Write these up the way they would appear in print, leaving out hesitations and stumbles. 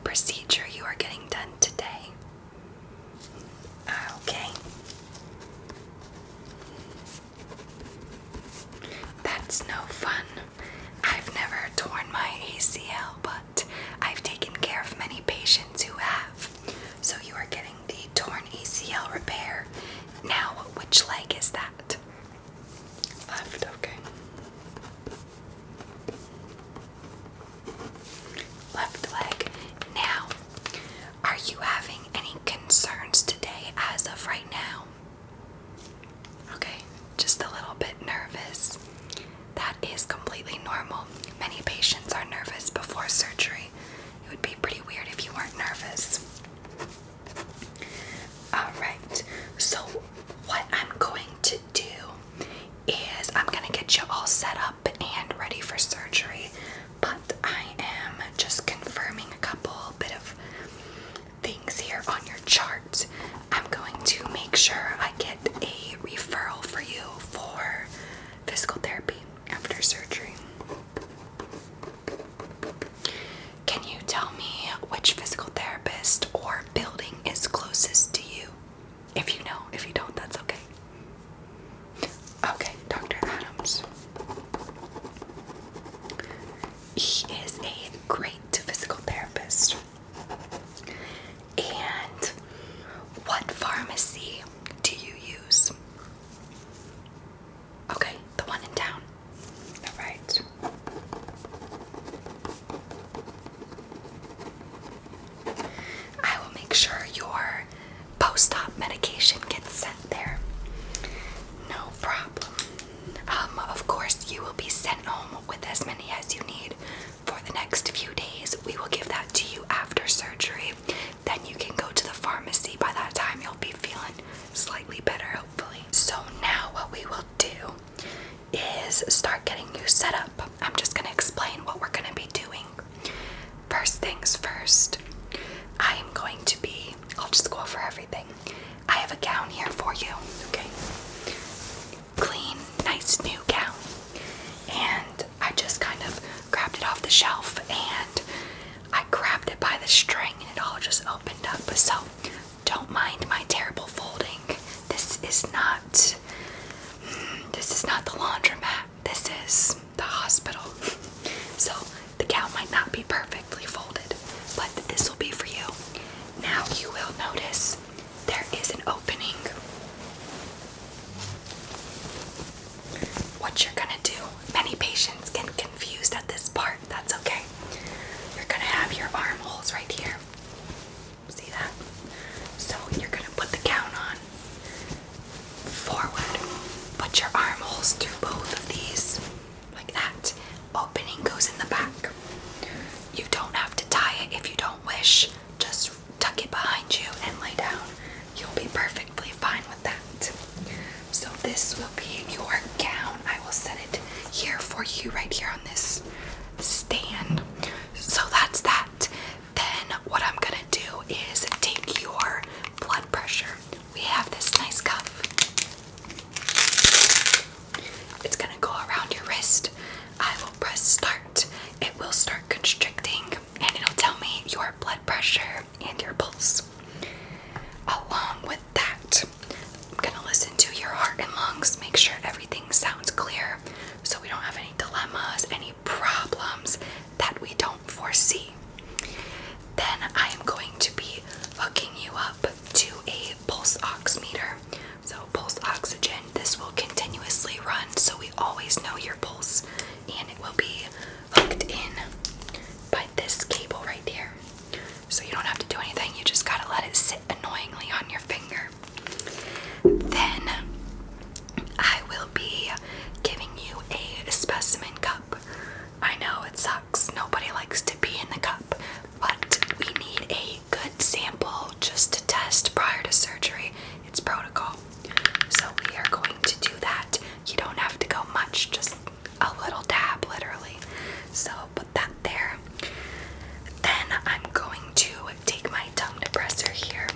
procedure you are getting done today? Okay. That's no fun. I've never torn my ACL, but I've taken care of many patients who have. So you are getting the torn ACL repair. Now, which leg is that? Left, okay. Left leg. Now, are you having any concerns today as of right now? Okay, just a little bit nervous. That is completely normal. Many patients are nervous before surgery. It would be pretty weird if you weren't nervous. Alright, so what I'm going to do is I'm going to get you all set up and ready for surgery, but I am just confirming a couple bit of things here on your chart. I'm going to make sure I get a referral for you for physical therapy after surgery. Can you tell me which physical therapist or building is closest to you? If you know, if you don't, that's okay. Okay, Dr. Adams. He is a great physical therapist. And what pharmacy do you use? Okay, the one in town. All right. I will make sure your post-op medication gets sent there. No problem. Of course, you will be sent home with as many as you need for the next few days. We will give that to you after surgery. Then you can go to the pharmacy. By that time, you'll be feeling slightly better, hopefully. So now what we will do is start getting you set up. I'm just going to explain what we're going to be doing. First things first, I am going to be, I'll just go over everything. I have a gown here for you, okay? Clean, nice new gown. And I just kind of grabbed it off the shelf and I grabbed it by the string and it all just opened up. So don't mind my terrible folding. This is not the laundromat. This is the hospital. So the gown might not be perfectly folded, but this will be for you. Now you will notice there is an opening. What you're gonna do, many patients get confused at this part. That's okay. You're gonna have your armholes right here. See that? So you're gonna put the gown on forward. Put your armholes through both of these, like that. Opening goes in the back. You don't have to tie it if you don't wish. Just tuck it behind you and lay down. You'll be perfectly fine with that. So this will be your gown. I will set it here for you right here on this stand. So that's that. Then what I'm gonna do is take your blood pressure. We have this nice cuff. It's gonna go around your wrist. I will press start. It will start constricting and it'll tell me your blood pressure and your pulse. Along with that, I'm gonna listen to your heart and lungs, make sure everything sounds clear so we don't have any dilemmas, any problems that we don't foresee. Then I am going to be hooking you up to a pulse oximeter. So pulse oxygen, this will continuously run so we always know your pulse, and it will be hooked in by this cable right here. So you don't have to do anything, you just gotta let it sit annoyingly on your finger. Then I will be giving you a specimen cup. I know it sucks, nobody likes to be in the cup, but we need a good sample just to test prior to surgery. It's protocol. So we are going to do that. You don't have to go much, just a little dab, literally. So put that there. Then I'm going to take my tongue depressor here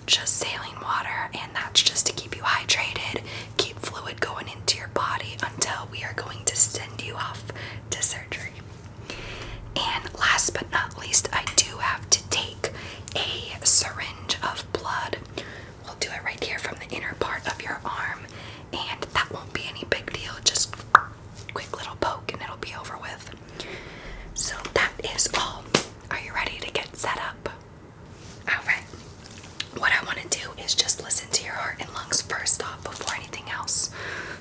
just saline water, and that's just to keep you hydrated, keep fluid going into your body until we are going to send you off to surgery. And last but not least, I do have to take a syringe of blood. We'll do it right here from the inner part of your arm, and that won't be any big deal, just quick little poke and it'll be over with. So that is all. Are you ready to get set up? Alright. What I want to do is just listen to your heart and lungs first off before anything else.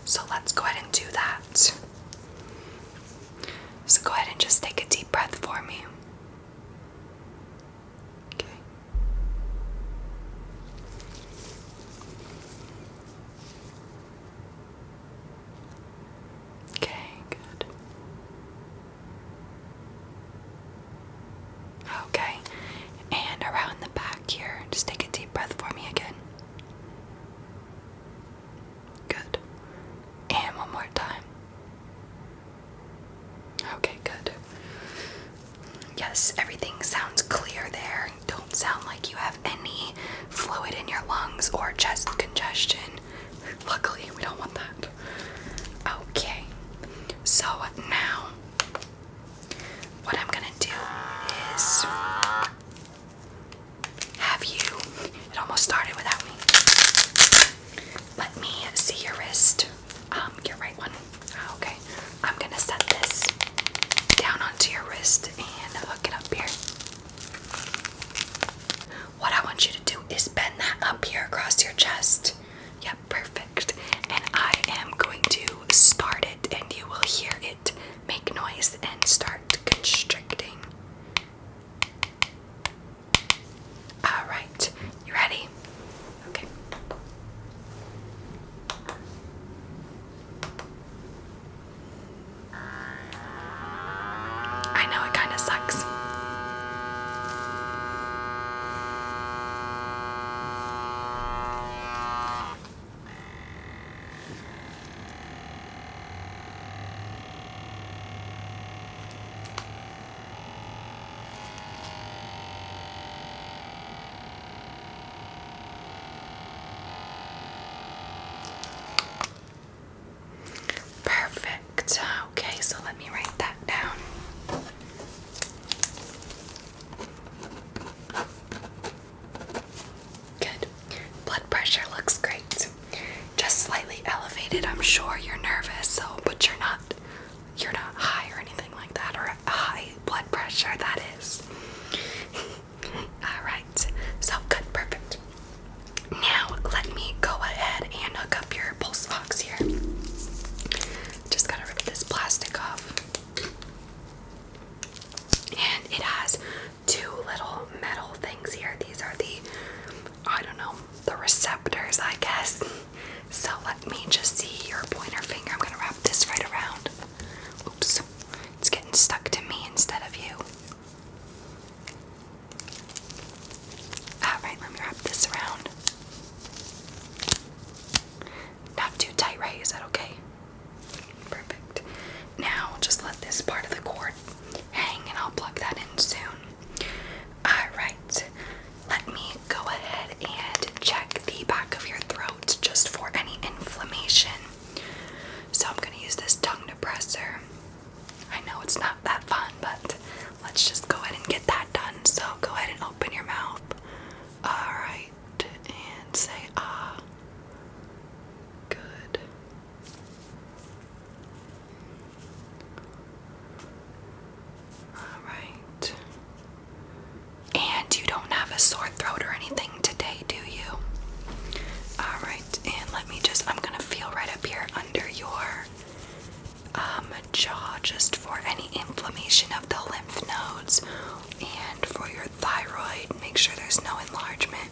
So let's go ahead and do that. So go ahead and just take a deep breath for me. Okay. Okay, good. Okay, and around the back here, just take a deep breath for me again. Good. And one more time. Okay, good. Yes, everything sounds clear there. Don't sound like you have any fluid in your lungs or chest congestion. Luckily, we don't want that. Okay, so now what I'm gonna do is have you, it almost started without me. Let me see your wrist, your right one. Okay, I'm gonna set this down onto your wrist and hook it up here. What I want you to do is bend that up here across your chest. Yep, perfect. And I am going to start it, and you will hear it make noise and start constricting. Alright, you ready? Okay. I know it kind of sucks. Perfect. Okay, so let me write that down. Good. Blood pressure looks great. Just slightly elevated. I'm sure you're nervous, but you're not high or anything like that, or high blood pressure, that is. Alright. So good, perfect. Now let me go ahead and hook up your pulse box here. Just gotta rip this plastic off. And it has two little metal things here. These are the, I don't know, the receptors, I guess. So let me just see your pointer finger. I'm gonna wrap this right around. Oops, it's getting stuck to me instead of you. Alright, let me wrap this around. Not too tight, right? Is that okay? Perfect. Now just let this part of the cord hang and I'll plug that in soon. Alright, let me go ahead and check the back of your throat just for any inflammation. So I'm going to use this tongue depressor. I know it's not that fun, but let's just go ahead and get that done. So go ahead and open your mouth. Alright, and say ah. Good. Alright. And you don't have a sore throat or anything today, do you? Alright, and let me just, I'm gonna feel right up here under your jaw just for any inflammation of the lymph nodes, and for your thyroid, make sure there's no enlargement.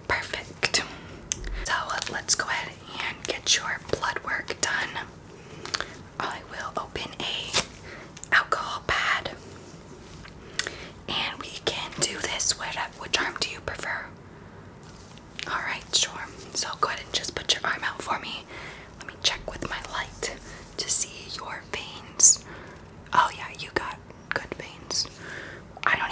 Perfect. So let's go ahead and get your blood work done. I will open a alcohol pad, and we can do this. Which arm do you prefer? Alright, sure. So go ahead and just put your arm out for me. Let me check with my light to see your veins. Oh yeah, you got good veins. I don't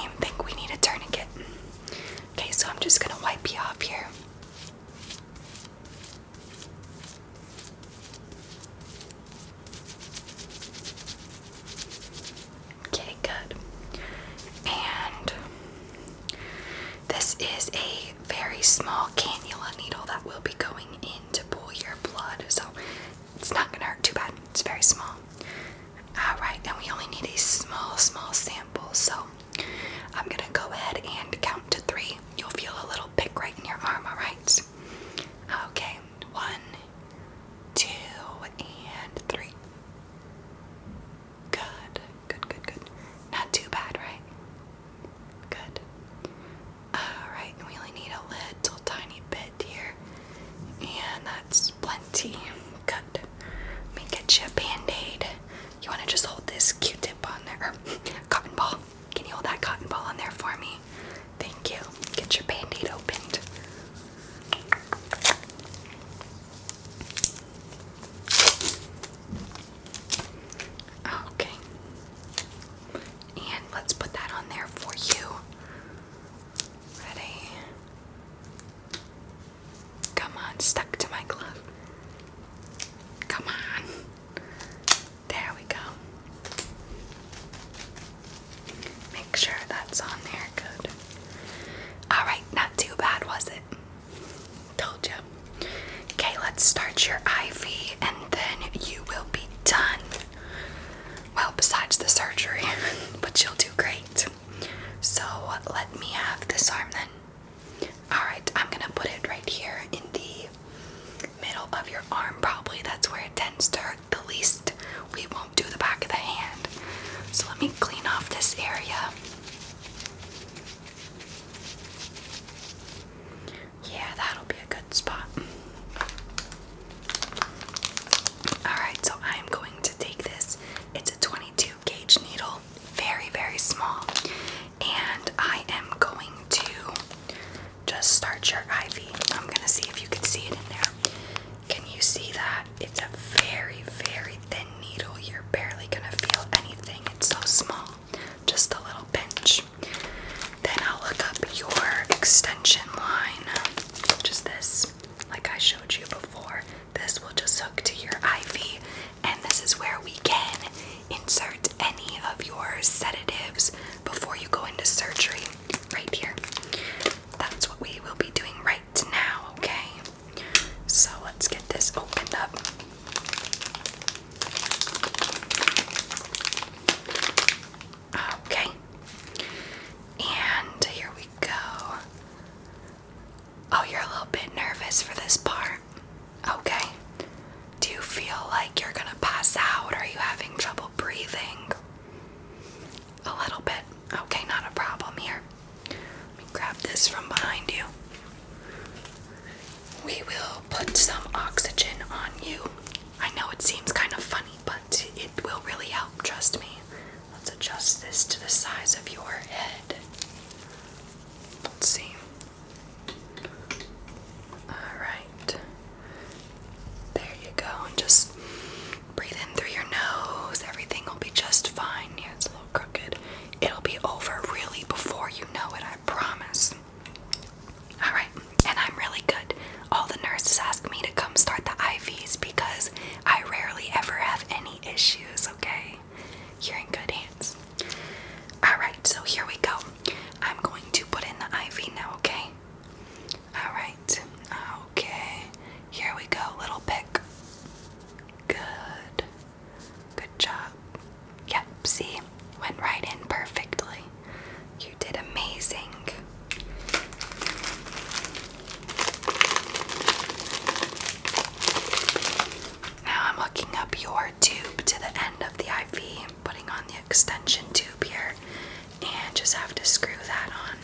it's stuck to my glove. Come on. There we go. Make sure that's on there. Good. Alright, not too bad, was it? Told you. Okay, let's start your IV and then you will be done. Well, besides the surgery, but you'll do great. So let me have this arm then. Alright, I'm gonna put it right here in the middle of your arm. Probably that's where it tends to hurt the least. We won't do the back of the hand. So let me clean off this area. Yeah, that'll be a good spot. Alright, so I'm going to take this. It's a 22 gauge needle, very, very small. And I am going to just start your IV. I'm gonna see if you can see it in there. Can you see that? It's a very, very thin needle. You're barely gonna feel anything. It's so small. Just a little pinch. Then I'll look up your extension line, which is this, like I showed you before. This will just hook to your IV, and this is where we can insert any of your sedatives before you go into surgery. Right here. That's what we will be doing right now, okay? So let's get this opened up. Okay. And here we go. Oh, you're a little bit nervous for this part. Okay. Do you feel like you're gonna pass out? Are you having trouble breathing? A little bit. Okay, not a problem here. Let me grab this from behind you. We will put some oxygen on you. I know it seems kind of funny, but it will really help, trust me. Let's adjust this to the size of your head. Let's see. Alright. There you go. And just breathe in through your nose. Everything will be just fine. Yeah, it's a little crooked. It'll be over really before you know it, I promise. Alright, and I'm really good. All the nurses ask me to come start the IVs because I rarely ever have any issues, okay? You're in good hands. Alright, so here we go. I'm going to put in the IV now, okay? Alright, okay. Here we go, little pick. Good. Good job. Yep, see? Went right in perfectly. You did amazing. Now I'm hooking up your tube to the end of the IV, putting on the extension tube here, and just have to screw that on.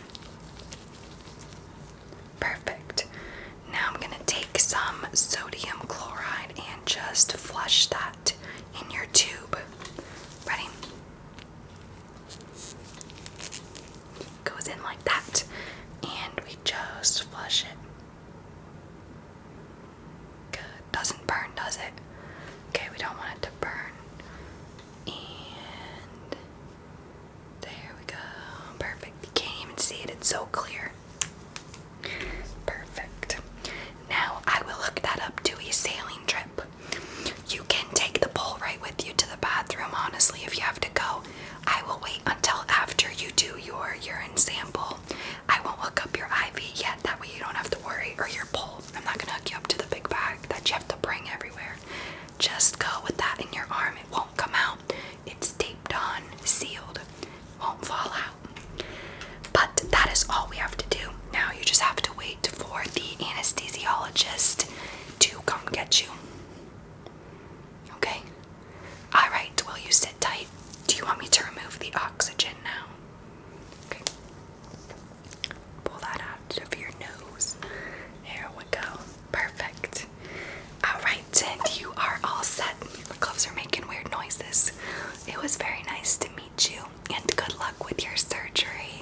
Perfect. Now I'm gonna take some sodium chloride and just flush that in your tube. Ready? Goes in like that, and we just flush it. Good. Doesn't burn, does it? Okay, we don't want it to burn. And there we go. Perfect. You can't even see it, it's so clear. Perfect. Now I will hook that up to a saline drip. You can take the bowl right with you to the bathroom, honestly, if you have to go. I will wait until after you do your urine sample. I won't hook up your IV yet, that way you don't have to worry, or your bowl. I'm not gonna hook you up to the big bag that you have to bring everywhere. Just go with that in your arm. It won't come out. It's taped on, sealed. Won't fall out. But that is all we have to do. Now you just have to wait for the anesthesiologist to come get you. Okay? Alright, will you sit tight? Do you want me to remove the oxygen now? Okay. Pull that out of your nose. There we go. Perfect. Alright, and you are all set. The gloves are making weird noises. It was very nice to meet you, and good luck with your surgery.